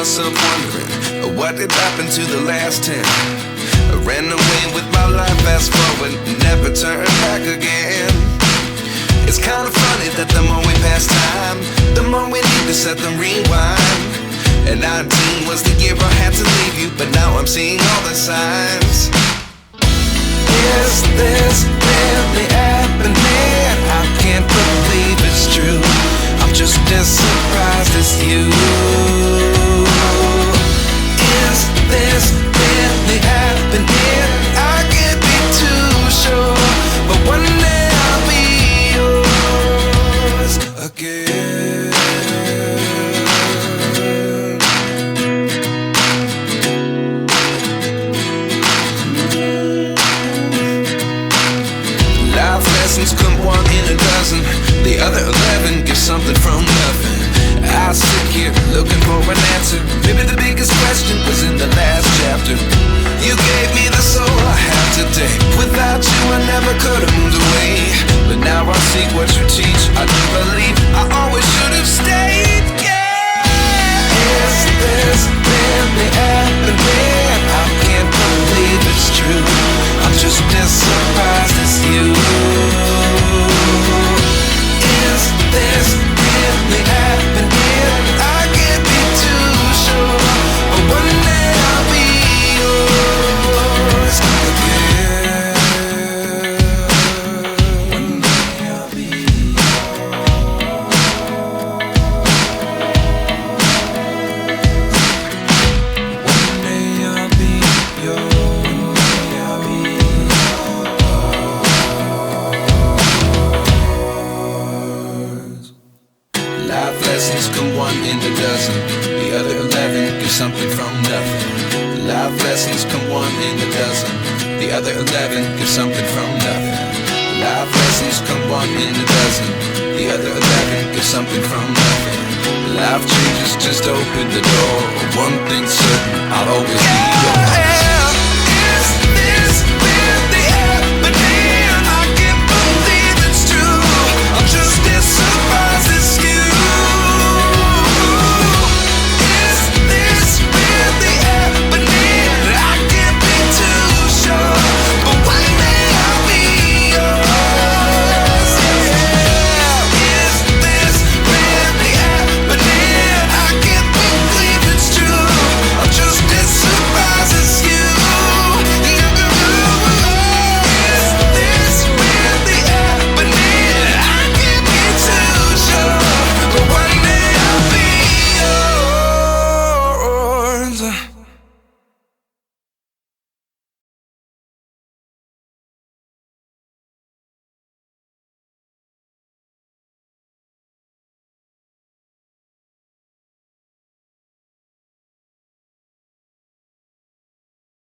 myself wondering, what did happen to the last 10? I ran away with my life, fast forward, never turn back again. It's kind of funny that the more we pass time, the more we need to set them rewind. And 19 was the year I had to leave you, but now I'm seeing all the signs. Is this really happening? I can't believe it's true. I'm just as surprised as you. Is this really happening? I can't be too sure, but one day I'll be yours again. Life lessons come one in a dozen, the other 11 give something from nothing. I sit here looking for an answer. Maybe the biggest question was in the last chapter. You gave me the soul I have today. Without you I never could have moved away. But now I see what you teach. I do believe I always should have stayed. Yeah. Is this really happening? I can't believe it's true. I'm just as surprised as you. Is this really happening? I can't be too sure, but one day I'll be yours again. One day I'll be yours. One day I'll be yours. One day I'll be yours. Life lessons come one in a dozen, the other 11 give something from nothing. Life lessons come one in a dozen, the other 11 give something from nothing. Life lessons come one in a dozen, the other 11 give something from nothing. Life changes just open the door. One thing's certain, I'll always be yours.